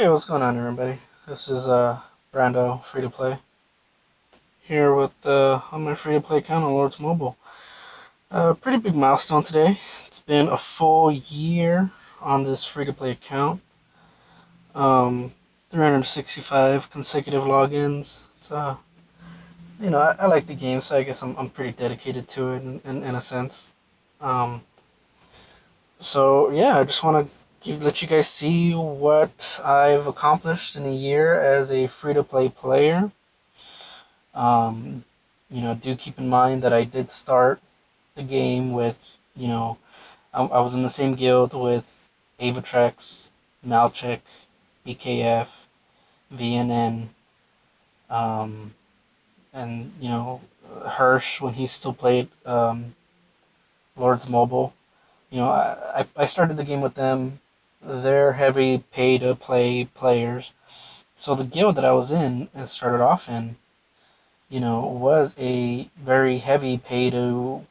Hey, what's going on, everybody? This is Brando, free to play, here with on my free to play account on Lords Mobile. Pretty big milestone today. It's been a full year on this free to play account. 365 consecutive logins. It's I like the game, so I guess I'm pretty dedicated to it in a sense. Um, so yeah, I just want to let you guys see what I've accomplished in a year as a free to play player. Um, do keep in mind that I did start the game with, I was in the same guild with Avatrex, Malchek, BKF, VNN, um, and, Hirsch when he still played Lords Mobile. I started the game with them. They're heavy pay to play players. So the guild that I was in and started off in, was a very heavy pay to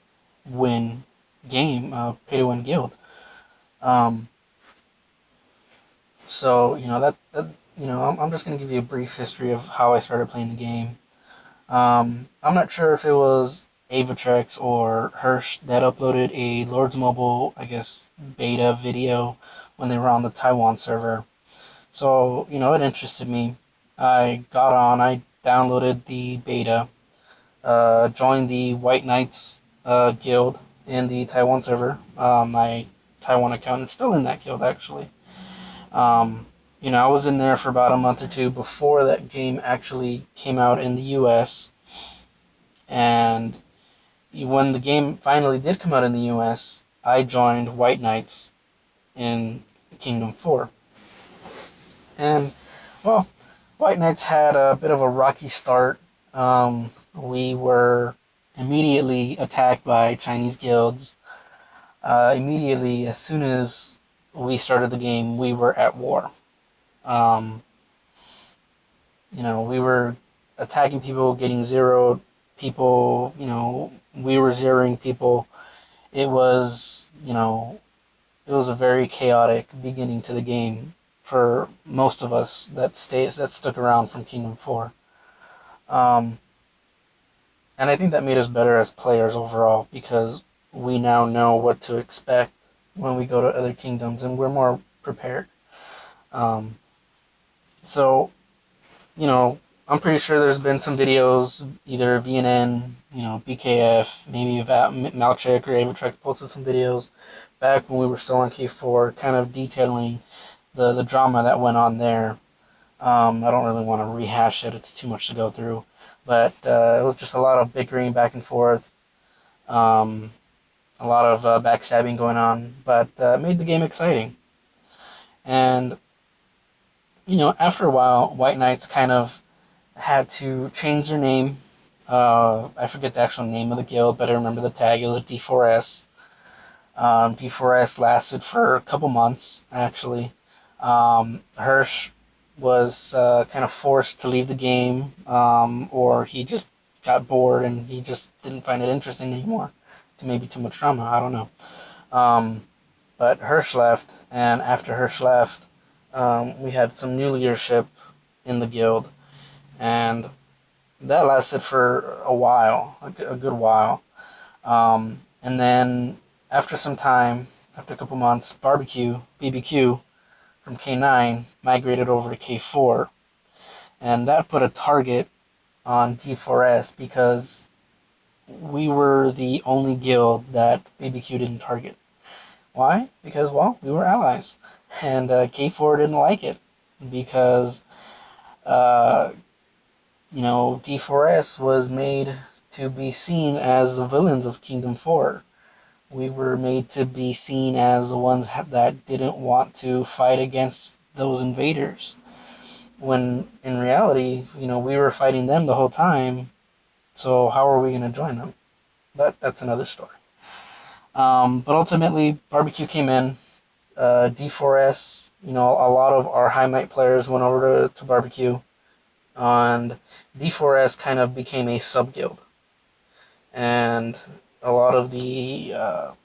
win game, pay to win guild. Um, so I'm just gonna give you a brief history of how I started playing the game. I'm not sure if it was Avatrex or Hirsch that uploaded a Lords Mobile, I guess, beta video when they were on the Taiwan server. So it interested me. I got on. I downloaded the beta. Joined the White Knights guild in the Taiwan server. My Taiwan account is still in that guild, actually. I was in there for about a month or two before that game actually came out in the US. And when the game finally did come out in the US, I joined White Knights in Kingdom 4. And, well, White Knights had a bit of a rocky start. We were immediately attacked by Chinese guilds. Immediately, as soon as we started the game, we were at war. Um, we were attacking people, getting zeroed people. We were zeroing people. It was, it was a very chaotic beginning to the game for most of us that stuck around from Kingdom 4. Um, and I think that made us better as players overall because we now know what to expect when we go to other kingdoms and we're more prepared. Um, so, I'm pretty sure there's been some videos, either VNN, BKF, maybe Malchek or Avatrex posted some videos back when we were still on K4, kind of detailing the drama that went on there. I don't really want to rehash it; it's too much to go through. But it was just a lot of bickering back and forth, um, a lot of backstabbing going on, but it made the game exciting. And after a while, White Knights kind of had to change their name. I forget the actual name of the guild, but I remember the tag. It was D4S. D4S lasted for a couple months, actually. Hirsch was kind of forced to leave the game, or he just got bored and he just didn't find it interesting anymore. Maybe too much drama, I don't know. Um, but Hirsch left, and after Hirsch left, we had some new leadership in the guild, and that lasted for a while, a good while. And then after some time, after a couple months, BBQ from K9 migrated over to K4, and that put a target on D4S because we were the only guild that BBQ didn't target. Why? Because, well, we were allies, and K4 didn't like it because, uh, D4S was made to be seen as the villains of Kingdom 4. We were made to be seen as the ones that didn't want to fight against those invaders. When in reality, we were fighting them the whole time, so how are we going to join them? But that's another story. But ultimately, Barbecue came in. D4S, a lot of our High Might players went over to Barbecue, and D4S kind of became a sub guild. And a lot of the a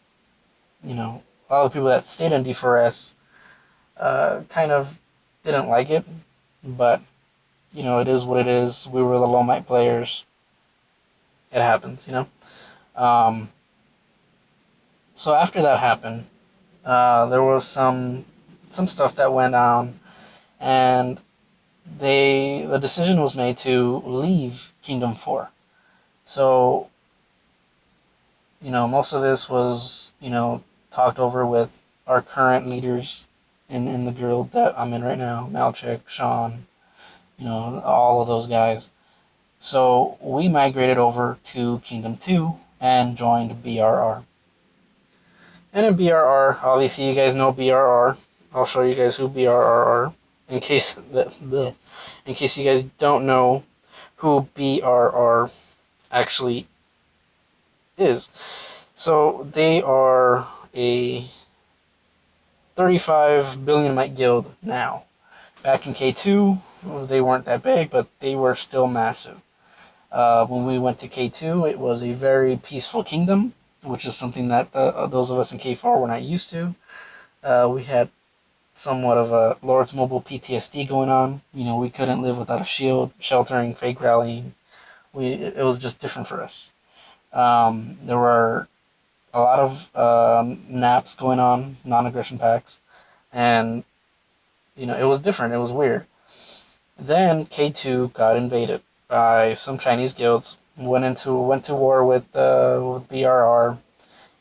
lot of the people that stayed in D4S kind of didn't like it, but it is what it is. We were the low might players. It happens. Um, so after that happened, there was some stuff that went on, and the decision was made to leave Kingdom 4. So most of this was talked over with our current leaders in the guild that I'm in right now, Malchik, Sean, all of those guys. So we migrated over to Kingdom 2 and joined BRR. And in BRR, obviously you guys know BRR. I'll show you guys who BRR are in case you guys don't know who BRR actually is. So they are a 35 billion mite guild now. Back in K2, they weren't that big, but they were still massive. When we went to K2, it was a very peaceful kingdom, which is something that those of us in K4 were not used to. We had somewhat of a Lord's Mobile PTSD going on. We couldn't live without a shield, sheltering, fake rallying. It was just different for us. There were a lot of naps going on, non-aggression packs, and it was different. It was weird. Then K2 got invaded by some Chinese guilds. Went to war with BRR.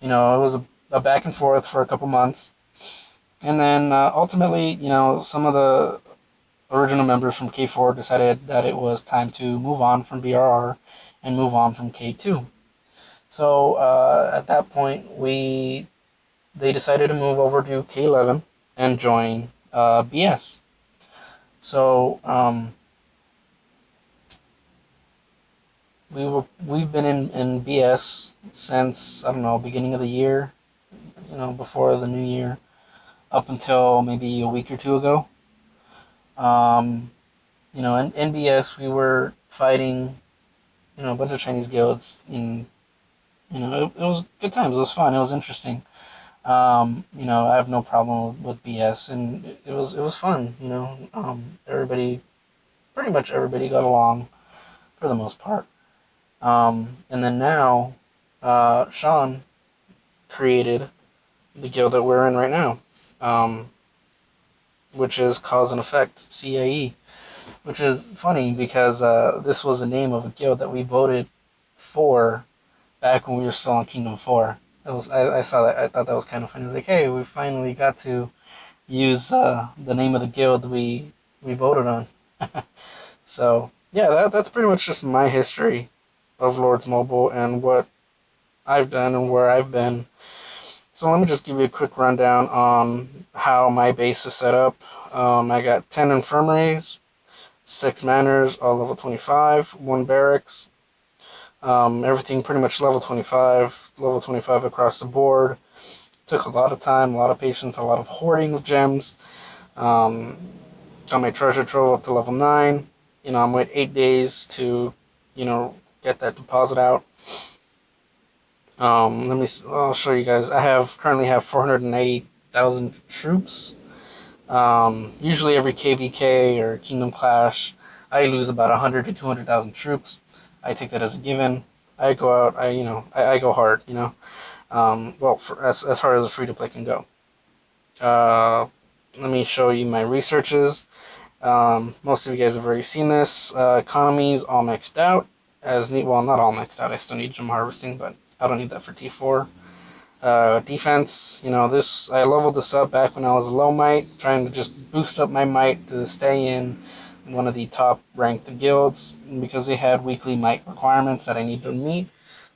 It was a back and forth for a couple months, and then ultimately, some of the original members from K4 decided that it was time to move on from BRR and move on from K2. So at that point, they decided to move over to K11 and join BS. So we've been in BS since, I don't know, beginning of the year, before the new year, up until maybe a week or two ago. In BS we were fighting, a bunch of Chinese guilds, and it was good times. It was fun. It was interesting. I have no problem with BS, and it was fun. Pretty much everybody got along for the most part. And then now, Sean created the guild that we're in right now, which is Cause and Effect, CAE, which is funny because this was the name of a guild that we voted for back when we were still on Kingdom 4. I saw that. I thought that was kind of funny. I was like, hey, we finally got to use the name of the guild we voted on. So yeah, that's pretty much just my history of Lords Mobile and what I've done and where I've been. So let me just give you a quick rundown on how my base is set up. I got 10 infirmaries, 6 manors, all level 25, 1 barracks. Everything pretty much level 25 across the board. Took a lot of time, a lot of patience, a lot of hoarding of gems. Got my treasure trove up to level 9. I'm waiting 8 days to, get that deposit out. I'll show you guys. Currently have 490,000 troops. Usually every KVK or Kingdom Clash, I lose about 100 to 200,000 troops. I take that as a given. I go out. I go hard. As hard as a free to play can go. Let me show you my researches. Most of you guys have already seen this. Economies all maxed out. Well, not all maxed out. I still need gem harvesting, but I don't need that for T4. Defense, I leveled this up back when I was low might, trying to just boost up my might to stay in one of the top ranked guilds because they had weekly might requirements that I needed to meet.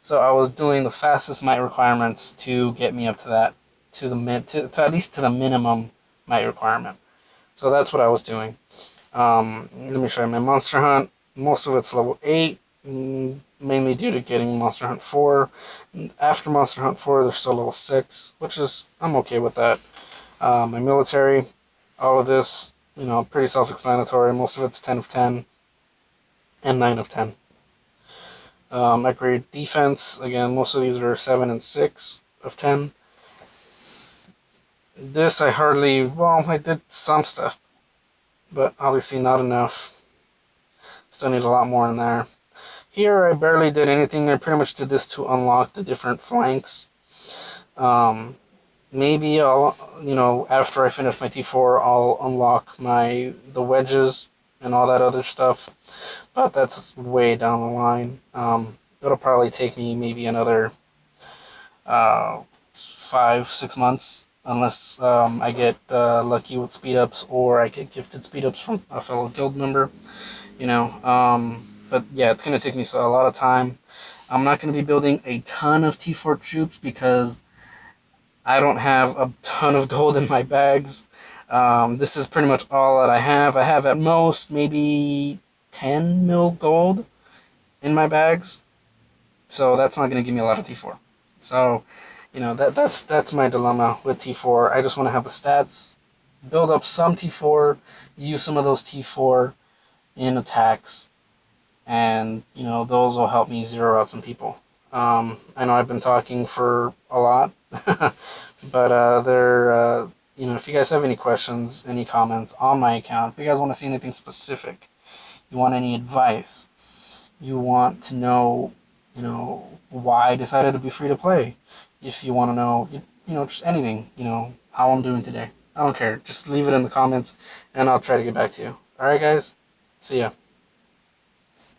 So I was doing the fastest might requirements to get me up to that, to at least to the minimum might requirement. So that's what I was doing. Let me show you my monster hunt. Most of it's level 8. Mainly due to getting Monster Hunt 4. After Monster Hunt 4, they're still level 6, which is, I'm okay with that. My military, all of this, pretty self-explanatory. Most of it's 10 of 10 and 9 of 10. Upgrade defense, again, most of these are 7 and 6 of 10. This I did some stuff. but obviously not enough. Still need a lot more in there. Here, I barely did anything. I pretty much did this to unlock the different flanks. Um, Maybe I'll, after I finish my T4, I'll unlock the wedges and all that other stuff. But that's way down the line. It'll probably take me maybe another 5, 6 months, unless I get lucky with speed ups or I get gifted speed ups from a fellow guild member. But yeah, it's gonna take me a lot of time. I'm not gonna be building a ton of T4 troops because I don't have a ton of gold in my bags. This is pretty much all that I have. I have at most maybe 10 mil gold in my bags, so that's not going to give me a lot of T4. So, that's my dilemma with T4. I just want to have the stats, build up some T4, use some of those T4 in attacks, and those will help me zero out some people. I know I've been talking for a lot, but if you guys have any questions, any comments on my account, if you guys want to see anything specific, you want any advice, you want to know, why I decided to be free to play, if you want to know, just anything, how I'm doing today. I don't care. Just leave it in the comments, and I'll try to get back to you. All right, guys. See ya.